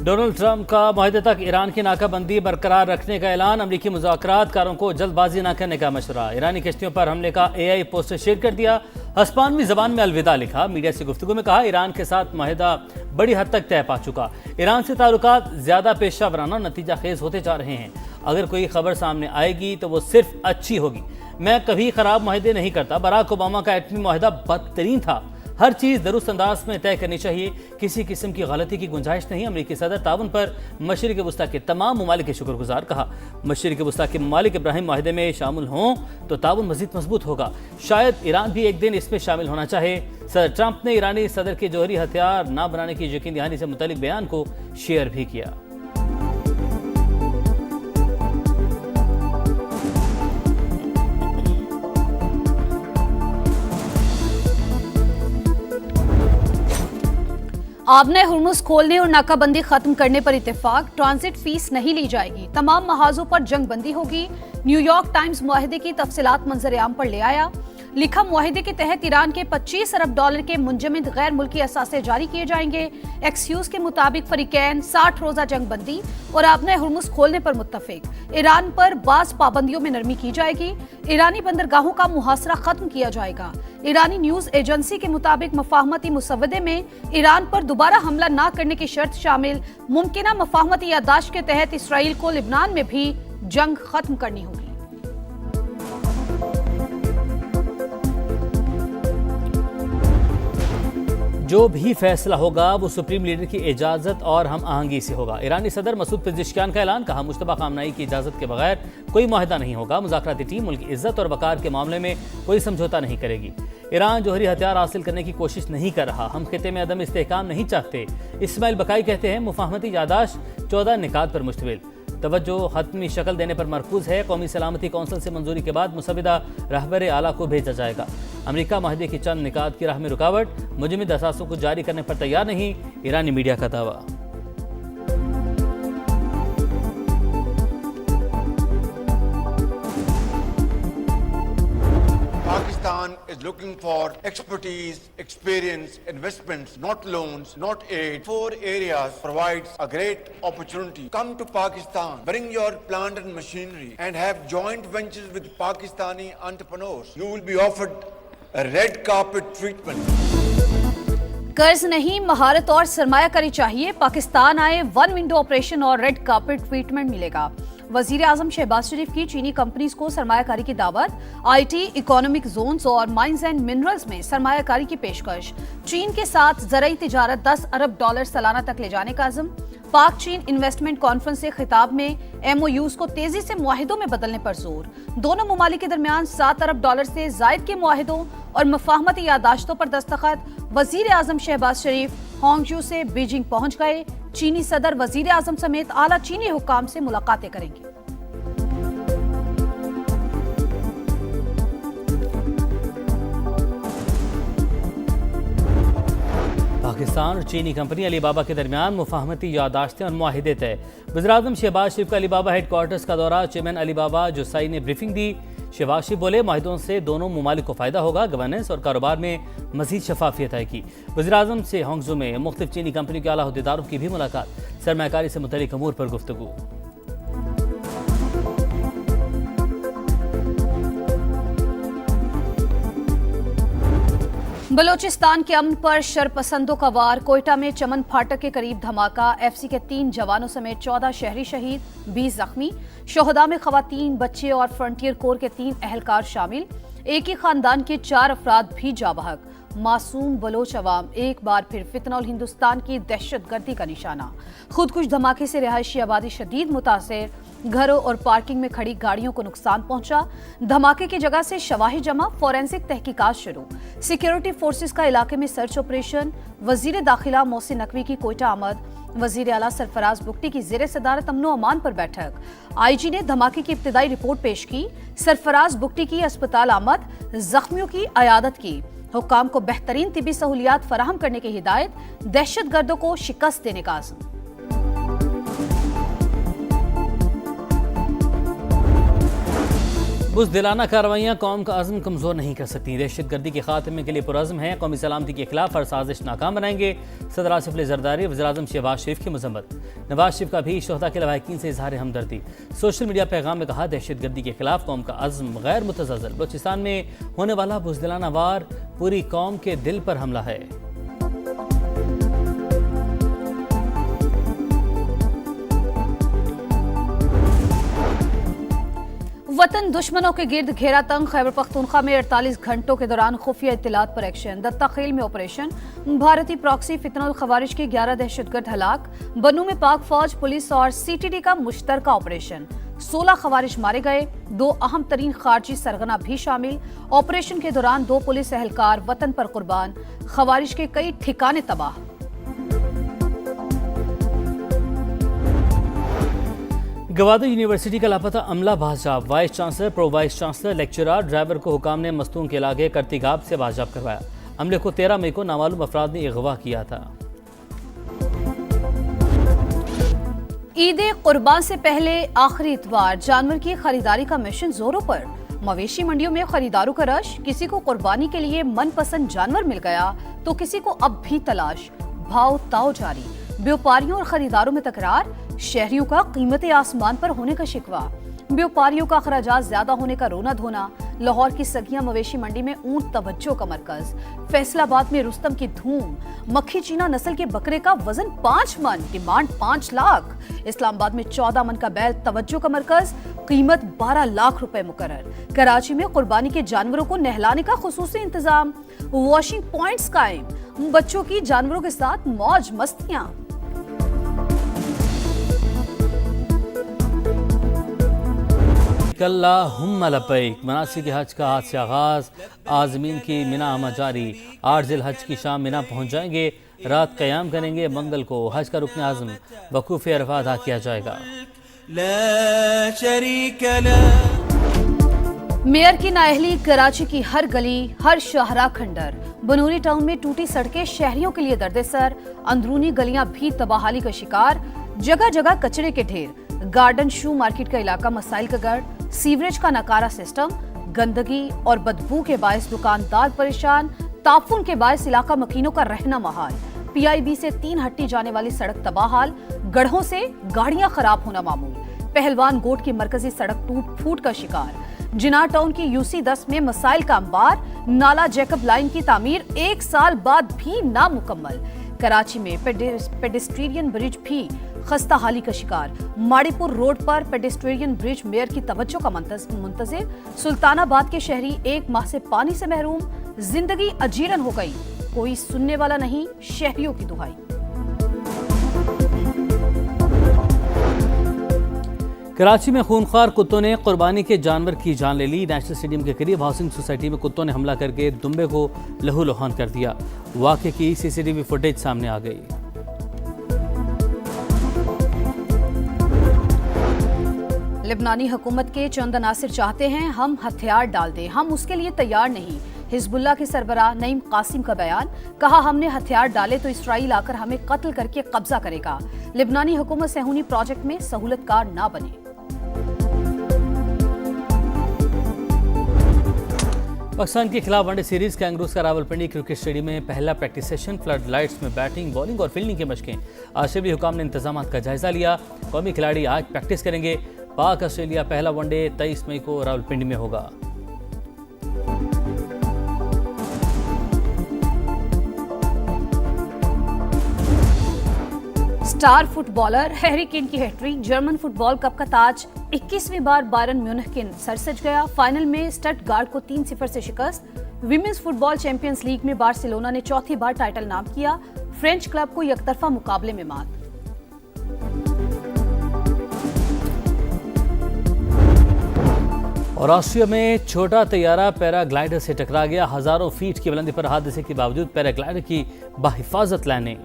Donald Trump का माहे तक ईरान की नाकाबंदी बरकरार रखने का ऐलान। अमरीकी मुज़ाकरातकारों को जल्दबाजी न करने का मशवरा। ईरानी कश्तियों पर हमले का AI पोस्टर शेयर कर दिया। हस्पानवी जबान में अलविदा लिखा। मीडिया से गुफ्तगू में कहा ईरान के साथ माहिदा बड़ी हद तक तय पा चुका। ईरान से ताल्लुकात ज्यादा पेशा वराना नतीजा खेज होते जा रहे हैं। अगर कोई खबर सामने आएगी तो वो सिर्फ अच्छी होगी। मैं कभी खराब माहिदे नहीं करता। बराक ओबामा का एटमी माहिदा बदतरीन था। हर चीज दुरुस्त अंदाज में तय करनी चाहिए, किसी किस्म की गलती की गुंजाइश नहीं। अमरीकी सदर ताउन पर मशरिक वस्ता के तमाम ममालिक के शुक्रगुजार। कहा मशरिक वस्ता के ममालिक इब्राहिम माहिदे में शामिल हों तो ताउन मजीद मजबूत होगा। शायद ईरान भी एक दिन इसमें शामिल होना चाहे। सदर ट्रंप ने ईरानी सदर के जौहरी हथियार न बनाने की यकीन दहानी से मुतल्लिक बयान को शेयर भी किया। आबने हुर्मुज खोलने और नाकाबंदी खत्म करने पर इत्तेफाक। ट्रांजिट फीस नहीं ली जाएगी। तमाम महाजों पर जंग बंदी होगी। न्यूयॉर्क टाइम्स मुआहिदे की तफसीलात मंजर-ए-आम पर ले आया। लिखा मुआहिदे के तहत ईरान के $25 अरब के मुंजमद गैर मुल्की असासे जारी किए जाएंगे। एक्सक्यूज के मुताबिक फरीकैन 60 रोजा जंग बंदी और आबने हुर्मुज खोलने पर मुत्तफिक। ईरान पर बाज पाबंदियों में नरमी की जाएगी। ईरानी बंदरगाहों का मुहासरा खत्म किया जाएगा। ईरानी न्यूज एजेंसी के मुताबिक मफाहमती मुसवदे में ईरान पर दोबारा हमला न करने की शर्त शामिल। मुमकिना मफाहमती याददाश्त के तहत इसराइल को लिबनान में भी जंग खत्म करनी होगी। जो भी फैसला होगा वो सुप्रीम लीडर की इजाजत और हम आहंगी से होगा। ईरानी सदर मसूद पेज़ेश्कियान का ऐलान। कहा मुश्तबा खामनाई की इजाजत के बगैर कोई मुआहिदा नहीं होगा। मुज़ाकराती टीम मुल्क की इज्जत और वकार के मामले में कोई समझौता नहीं करेगी। ईरान जौहरी हथियार हासिल करने की कोशिश नहीं कर रहा। हम खिते में अदम इस्तेहकाम नहीं चाहते। इस्माइल बकाई कहते हैं मुफाहमती यादाश्त 14 निकात पर मुश्तमिल। तवज्जो हतमी शक्ल देने पर मरकूज है। कौमी सलामती कौंसिल से मंजूरी के बाद मुसविदा रहबर आला को भेजा जाएगा। अमेरिका माहिदे की चंद निकात की राह में रुकावट। मुजमिद असासों को जारी करने पर तैयार नहीं। ईरानी मीडिया का दावा। Pakistan is looking for expertise, experience, investments, not loans, not aid. 4 areas provides a great opportunity. Come to Pakistan, bring your plant and machinery and have joint ventures with Pakistani entrepreneurs. You will be offered a red carpet treatment. कर्ज नहीं, महारत और सरमायाकारी चाहिए। पाकिस्तान आए, one window operation और red carpet treatment मिलेगा। वजीर आजम शहबाज शरीफ की चीनी कंपनीज को सरमायाकारी की दावत। IT, इकोनॉमिक जोन्स और माइंस एंड मिनरल्स में सरमायाकारी की पेशकश। चीन के साथ ज़राई तिजारत $10 अरब सालाना तक ले जाने का अज़म। पाक चीन इन्वेस्टमेंट कॉन्फ्रेंस से खिताब में MOUs को तेजी से मुआहिदों में बदलने पर जोर। दोनों ममालिक के दरमियान $7 अरब से जायद के मुआहिदों और मफाहमती यादाश्तों पर दस्तखत। वजीर आजम शहबाज शरीफ होंगजू से बीजिंग पहुंच गए। चीनी सदर वजीर आजम समेत आला चीनी हुक्काम से मुलाकातें करेंगे। पाकिस्तान और चीनी कंपनी अलीबाबा के दरमियान मुफाहमती यादाश्तें और मुआहिदे तय। वज़ीर-ए-आज़म शहबाज शरीफ का अलीबाबा हेडक्वार्टर्स का दौरा। चेयरमैन अलीबाबा जुसाई ने ब्रीफिंग दी। शहबाज शरीफ बोले माहिदों से दोनों ममालिक को फ़ायदा होगा। गवर्नेंस और कारोबार में मजीद शफाफियत आएगी। वज़ीर-ए-आज़म से होंगजू में मुख्तलिफ चीनी कंपनी के आला अहदेदारों की भी मुलाकात। सरमायाकारी से मुतल्लिक अमूर पर गुफ्तगू। बलोचिस्तान के अमन पर शरपसंदों का वार। कोयटा में चमन फाटक के करीब धमाका। FC के 3 जवानों समेत 14 शहरी शहीद, 20 जख्मी। शोहदा में खवातीन, बच्चे और फ्रंटियर कोर के 3 अहलकार शामिल। एक ही खानदान के 4 अफराद भी जाबहक। मासूम बलोच अवाम एक बार फिर फितना और हिंदुस्तान की दहशतगर्दी का निशाना। खुदकुश धमाके से रिहायशी आबादी शदीद मुतासिर। घरों और पार्किंग में खड़ी गाड़ियों को नुकसान पहुंचा। धमाके की जगह से शवाहिद जमा, फोरेंसिक तहकीकात शुरू। सिक्योरिटी फोर्सेस का इलाके में सर्च ऑपरेशन। वजीर दाखिला मोहसिन नकवी की कोयटा आमद। वजीर आला सरफराज बुगटी की ज़ेरे सदारत अमनो अमान पर बैठक। IG ने धमाके की इब्तिदाई रिपोर्ट पेश की। सरफराज बुगटी की अस्पताल आमद, जख्मियों की अयादत की। हुक्काम को बेहतरीन तिबी सहूलियात फराहम करने की हिदायत। दहशतगर्दों को शिकस्त देने का आज़म। बुज़दिलाना कार्रवाइयाँ कौम का अज़्म कमज़ोर नहीं कर सकती। दहशतगर्दी के खात्मे के लिए पुरज़्म है। कौमी सलामती के खिलाफ हर साजिश नाकाम बनाएंगे। सदर आसिफ अली ज़रदारी वज़ीर-ए-आज़म शहबाज शरीफ की मज़म्मत। नवाज शरीफ का भी शोहदा के लवाहिकीन से इज़हार हमदर्दी। सोशल मीडिया पैगाम में कहा, दहशतगर्दी के खिलाफ कौम का अज़्म गैर मुतज़लज़ल। बलूचिस्तान में होने वाला बुज़दिलाना वार पूरी कौम के दिल पर हमला है। वतन दुश्मनों के गिर्द घेरा तंग। खैबर पख्तूनख्वा में 48 घंटों के दौरान खुफिया इत्तलात पर एक्शन। दत्ता खेल में ऑपरेशन। भारतीय प्रॉक्सी फितनुल खवारिज के 11 दहशतगर्द हलाक। बनू में पाक फौज, पुलिस और सीटीडी का मुश्तरका ऑपरेशन। 16 खवारिज मारे गए। 2 अहम तरीन खारजी सरगना भी शामिल। ऑपरेशन के दौरान 2 पुलिस एहलकार वतन पर कुर्बान। खवारिज के कई ठिकाने तबाह। गवादर यूनिवर्सिटी का लापता अमला बाजियाब। Vice chancellor, pro vice chancellor, lecturer, driver को हुकाम ने मस्तूम के इलाके करतिगाब से बाजियाब करवाया। अमले को 13 मई को नामालूम अफराद ने अगवा किया था। ईद कुर्बान से पहले आखिरी इतवार जानवर की खरीदारी का मिशन जोरों पर। मवेशी मंडियों में खरीदारों का रश। किसी को कुर्बानी के लिए मनपसंद जानवर मिल गया तो किसी को अब भी तलाश। भाव ताव जारी। व्यापारियों और खरीदारों में तकरार। शहरियों का कीमतें आसमान पर होने का शिकवा। व्यापारियों का अखराजात ज्यादा होने का रोना धोना। लाहौर की सगिया मवेशी मंडी में ऊंट तवज्जो का मरकज। फैसलाबाद में रुस्तम की धूम। मक्खी चीना नस्ल के बकरे का वजन 5 मन, डिमांड 5 लाख। इस्लामाबाद में 14 मन का बैल तवज्जो का मरकज, कीमत 12 लाख रुपए मुकर्रर। कराची में कुर्बानी के जानवरों को नहलाने का खुसूसी इंतजाम। वॉशिंग पॉइंट्स कायम। बच्चों की जानवरों के साथ मौज मस्तियां। अल्लाहुम्मा लब्बैक। मनासिक हज का आज से आगाज। आज़मीन की मिना आमा जारी। 8 ज़िल हज की शाम मिना पहुंच जाएंगे। रात क़याम करेंगे। मंगल को हज का रुकन आज़म वकूफ़ अरफ़ा अदा किया जाएगा। ला शरीक ला। मेयर की नाअहली। कराची की हर गली, हर शाहरा खंडर। बनूरी टाउन में टूटी सड़कें शहरियों के लिए दर्देसर। अंदरूनी गलियां भी तबाहाली का शिकार। जगह जगह कचरे के ढेर। गार्डन शू मार्केट का इलाका मसाइल का गढ़। सीवरेज का नकारा सिस्टम। गंदगी और बदबू के बायस दुकानदार परेशान। ताफुन के बायस इलाका मकीनों का रहना महाल। पीआईबी से 3 हट्टी जाने वाली सड़क तबाहाल। गढ़ों से गाड़ियां खराब होना मामूल। पहलवान गोट की मरकजी सड़क टूट फूट का शिकार। जिना टाउन की यूसी 10 में मसाइल का अंबार। नाला जैकब लाइन की तामीर 1 साल बाद भी नामुकम्मल। कराची में पेडेस्ट्रियन ब्रिज भी खस्ता हाली का शिकार। माड़ीपुर रोड पर पेडेस्ट्रियन ब्रिज मेयर की तवज्जो का मुंतजिर। सुल्तानाबाद के शहरी 1 माह से पानी से महरूम। जिंदगी अजीरन हो गई, कोई सुनने वाला नहीं, शहरियों की दुहाई। कराची में खूनख्वार कुत्तों ने कुर्बानी के जानवर की जान ले ली। नेशनल स्टेडियम के करीब हाउसिंग सोसाइटी में कुत्तों ने हमला करके दुम्बे को लहूलुहान कर दिया। वाक़े की सीसीटीवी फुटेज सामने आ गई। लेबनानी हुकूमत के चंद अनासिर चाहते हैं हम हथियार डाल दें, हम उसके लिए तैयार नहीं। हिजबुल्लाह के सरबराह नईम कासिम का बयान। कहा, हमने हथियार डाले तो इसराइल आकर हमें कत्ल करके कब्जा करेगा। लेबनानी हुकूमत सेहूनी प्रोजेक्ट में सहूलतकार ना बने। पाकिस्तान के खिलाफ वनडे सीरीज कैंगरूज का रावलपिंडी क्रिकेट स्टेडियम में पहला प्रैक्टिस सेशन। फ्लड लाइट्स में बैटिंग, बॉलिंग और फील्डिंग की मशकें। आशिफी हुकाम ने इंतजाम का जायजा लिया। कौमी खिलाड़ी आज प्रैक्टिस करेंगे। पाक ऑस्ट्रेलिया पहला वनडे 23 मई को रावलपिंडी में होगा। स्टार फुटबॉलर हैरी केन की हैट्रिक। जर्मन फुटबॉल कप का ताज 21वीं बार बायरन म्यूनिख के सर सज गया। फाइनल में स्टटगार्ट को 3-0 से शिकस्त। विमेंस फुटबॉल चैंपियंस लीग में बार्सिलोना ने चौथी बार टाइटल नाम किया। फ्रेंच क्लब को एकतरफा मुकाबले में मात। और ऑस्ट्रिया में छोटा तैयारा पैराग्लाइडर से टकरा गया। हजारों फीट की बुलंदी पर हादसे के बावजूद पैराग्लाइडर की बाहिफाजत लैंडिंग।